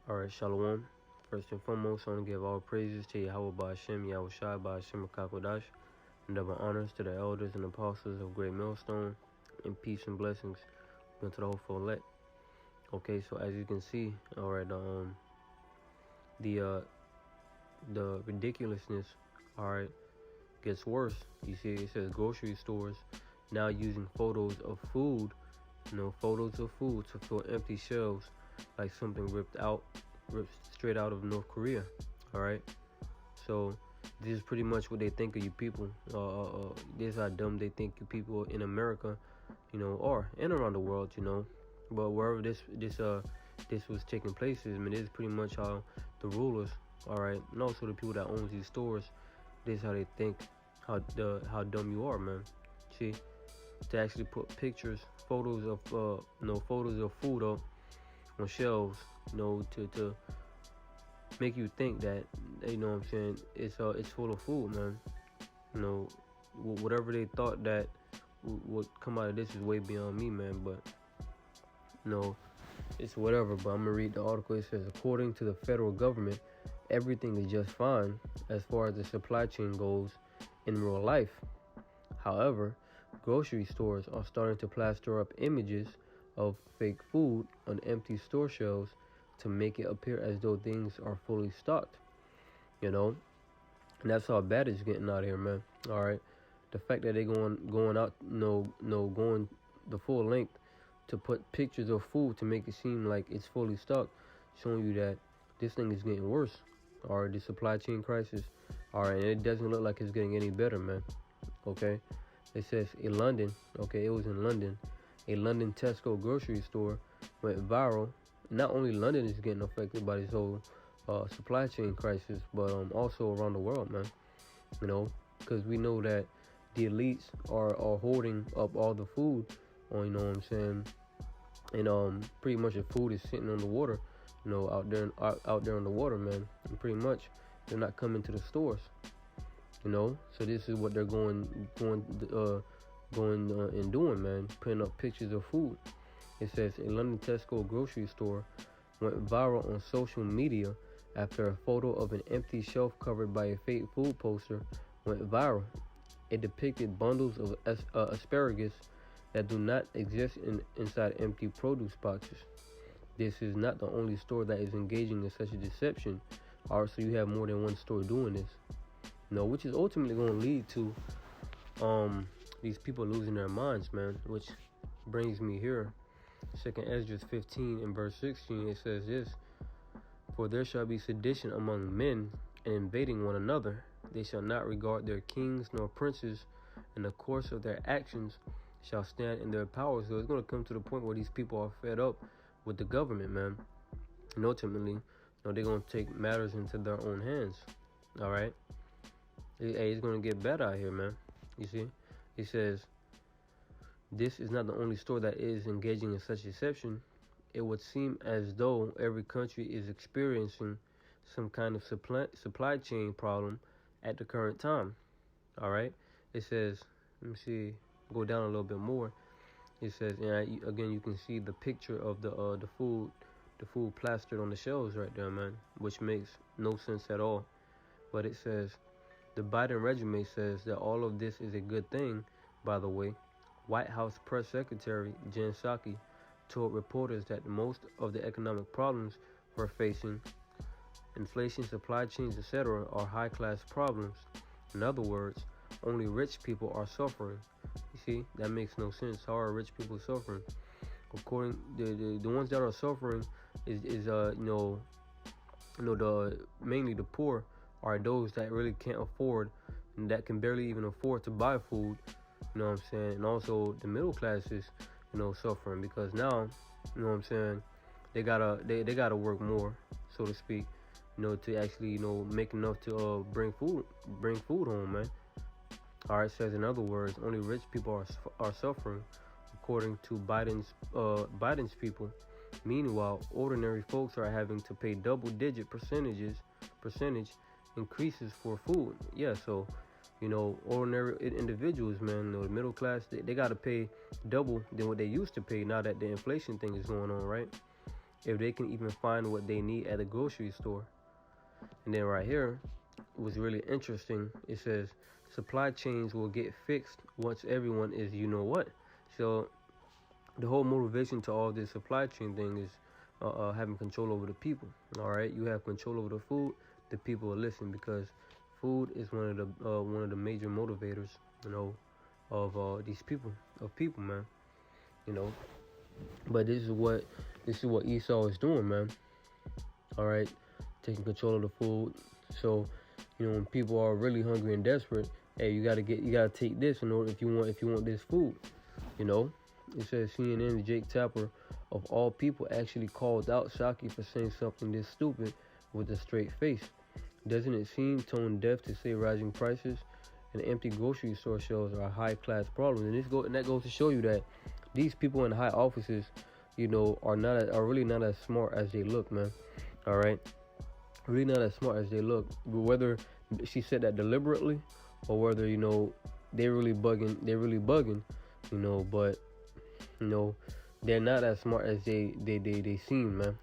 Alright, Shalom. First and foremost, I want to give all praises to Yahweh Ba'Shem, Yahweh Shai Ba'Shem Kakodash, and double honors to the elders and apostles of Great Millstone, and peace and blessings be unto the hopeful elect. Okay, so as you can see, alright, the ridiculousness, alright, gets worse. You see, it says grocery stores now using photos of food, photos of food to fill empty shelves like something ripped straight out of North Korea. All right, so this is pretty much what they think of you people. This is how dumb they think you people in America, are, and around the world, But wherever this was taking place, this is pretty much how the rulers, all right, and also the people that owns these stores, this is how they think how dumb you are, man. See, to actually put photos of food up on shelves, to make you think that, it's full of food, man. Whatever they thought that would come out of this is way beyond me, man. But it's whatever. But I'm gonna read the article. It says, according to the federal government, everything is just fine as far as the supply chain goes in real life. However, grocery stores are starting to plaster up images of fake food on empty store shelves to make it appear as though things are fully stocked. And that's how bad it's getting out here, man. All right, the fact that they going out, going the full length to put pictures of food to make it seem like it's fully stocked, showing you that this thing is getting worse. All right, the supply chain crisis. All right, and it doesn't look like it's getting any better, man. Okay, it says in London. Okay, it was in London. A London Tesco grocery store went viral. Not only London is getting affected by this whole supply chain crisis, but also around the world, man. Because we know that the elites are hoarding up all the food, and pretty much the food is sitting on the water, out there on the water, man. And pretty much they're not coming to the stores, So this is what they're going and doing, man, putting up pictures of food. It says a London Tesco grocery store went viral on social media after a photo of an empty shelf covered by a fake food poster went viral. It depicted bundles of asparagus that do not exist inside empty produce boxes. This is not the only store that is engaging in such a deception. Alright, so you have more than one store doing this. Which is ultimately going to lead to these people losing their minds, man. Which brings me here. 2nd Ezra 15 and verse 16, it says this: for there shall be sedition among men, and invading one another. They shall not regard their kings nor princes, and the course of their actions shall stand in their power. So it's going to come to the point where these people are fed up with the government, man. And ultimately, they're going to take matters into their own hands. All right. Hey, it's going to get better out here, man. You see? It says, this is not the only store that is engaging in such deception. It would seem as though every country is experiencing some kind of supply chain problem at the current time. All right. It says, let me see, go down a little bit more. It says, and again, you can see the picture of the food plastered on the shelves right there, man, which makes no sense at all. But it says, the Biden regime says that all of this is a good thing. By the way, White House Press Secretary Jen Psaki told reporters that most of the economic problems we're facing, inflation, supply chains, etc., are high-class problems. In other words, only rich people are suffering. You see, that makes no sense. How are rich people suffering? According the ones that are suffering is mainly the poor are those that really can't afford and that can barely even afford to buy food. You know what I'm saying? And also the middle classes, suffering because now, they gotta work more, so to speak, to actually, make enough to bring food home, man. All right, says in other words, only rich people are suffering, according to Biden's people. Meanwhile, ordinary folks are having to pay double-digit percentage increases for food. Yeah, so ordinary individuals, man, the middle class, they got to pay double than what they used to pay now that the inflation thing is going on, right? if they can even find what they need at a grocery store. And then right here was really interesting. It says supply chains will get fixed once everyone is you know what. So the whole motivation to all this supply chain thing is having control over the people. All right, you have control over the food. The people will listen because food is one of the major motivators, of these people, man. You know, but this is what Esau is doing, man. All right, taking control of the food. So, when people are really hungry and desperate, hey, you gotta take this in order if you want this food. It says CNN's Jake Tapper, of all people, actually called out Psaki for saying something this stupid with a straight face. Doesn't it seem tone deaf to say rising prices and empty grocery store shelves are a high-class problem? And that goes to show you that these people in high offices, are really not as smart as they look, man. All right, really not as smart as they look. Whether she said that deliberately or whether they're really bugging, but they're not as smart as they seem, man.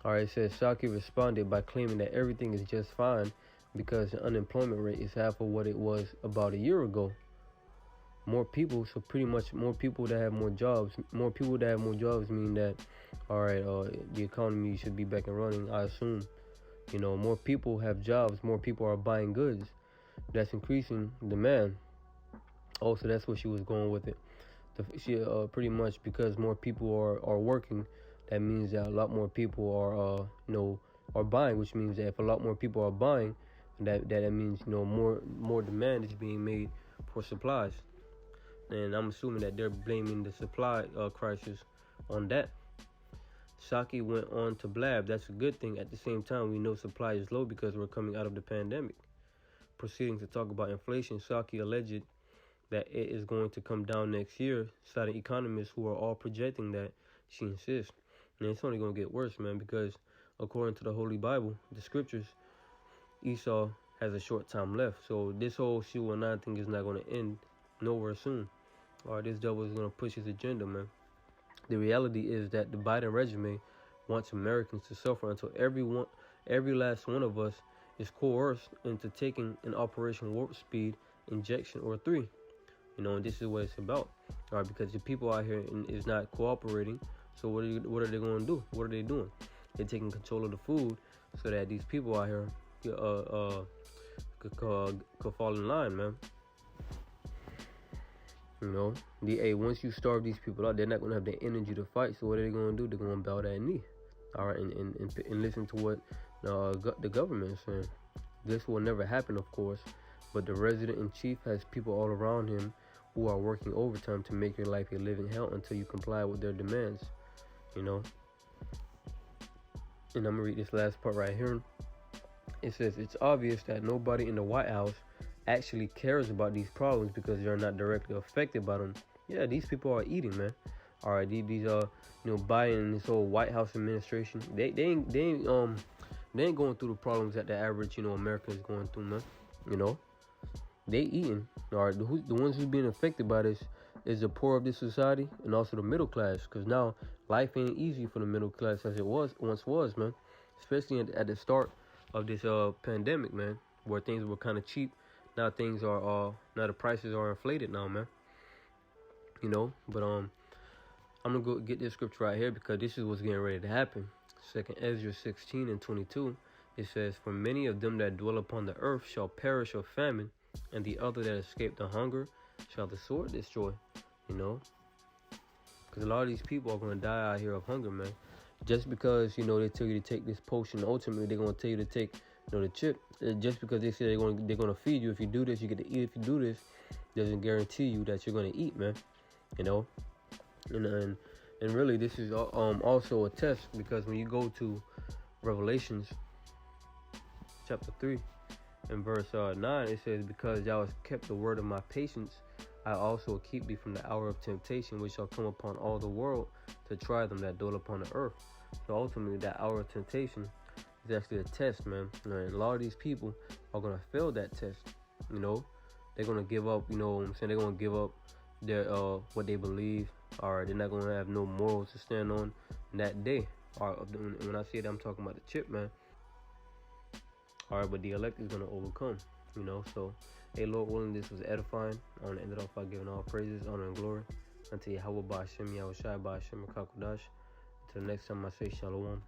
All right, it says Psaki responded by claiming that everything is just fine because the unemployment rate is half of what it was about a year ago. More people that have more jobs mean that, all right, the economy should be back and running, I assume. More people have jobs, more people are buying goods. That's increasing demand. Also, that's what she was going with it. She pretty much because more people are working, that means that a lot more people are buying, which means that if a lot more people are buying, that means more demand is being made for supplies. And I'm assuming that they're blaming the supply crisis on that. Psaki went on to blab, that's a good thing. At the same time, we know supply is low because we're coming out of the pandemic. Proceeding to talk about inflation, Psaki alleged that it is going to come down next year, citing economists who are all projecting that. She insists. And it's only going to get worse, man, because according to the Holy Bible, the scriptures, Esau has a short time left. So this whole 619 thing is not going to end nowhere soon. All right, this devil is going to push his agenda, man. The reality is that the Biden regime wants Americans to suffer until every last one of us is coerced into taking an Operation Warp Speed injection or 3. And this is what it's about. All right, because the people out here is not cooperating. So what are they going to do? What are they doing? They're taking control of the food so that these people out here could fall in line, man. Once you starve these people out, they're not going to have the energy to fight. So what are they going to do? They're going to bow that knee. All right, and listen to what the government is saying. This will never happen, of course, but the resident-in-chief has people all around him who are working overtime to make your life a living hell until you comply with their demands, And I'm going to read this last part right here. It says, it's obvious that nobody in the White House actually cares about these problems because they're not directly affected by them. Yeah, these people are eating, man. All right, these Biden, this whole White House administration, they ain't going through the problems that the average American is going through, man. They eating. All right, the ones who's being affected by this is the poor of this society and also the middle class, because now life ain't easy for the middle class as it once was, man. Especially at the start of this pandemic, man, where things were kind of cheap. Now things are now the prices are inflated now, man. But I'm gonna go get this scripture right here because this is what's getting ready to happen. 2 Ezra 16:22. It says, for many of them that dwell upon the earth shall perish of famine, and the other that escape the hunger shall the sword destroy. Because a lot of these people are going to die out here of hunger, man. Just because they tell you to take this potion, ultimately they're going to tell you to take the chip. Just because they say they're going to feed you, if you do this you get to eat. If you do this, doesn't guarantee you that you're going to eat, man. And really this is also a test, because when you go to Revelations chapter 3 and verse 9, it says, because thou hast kept the word of my patience, I also will keep thee from the hour of temptation which shall come upon all the world to try them that dwell upon the earth. So ultimately that hour of temptation is actually a test, man. And a lot of these people are going to fail that test. They're going to give up, they're going to give up their what they believe. All right, they're not going to have no morals to stand on. that day. Alright, when I say that, I'm talking about the chip, man. Alright, but the elect is going to overcome, So, hey, Lord willing, this was edifying. I want to end it off by giving all praises, honor, and glory unto Yahweh Ba'ashem, Yahweh Shai Ba'ashem, Kakodash. Until the next time I say Shalom.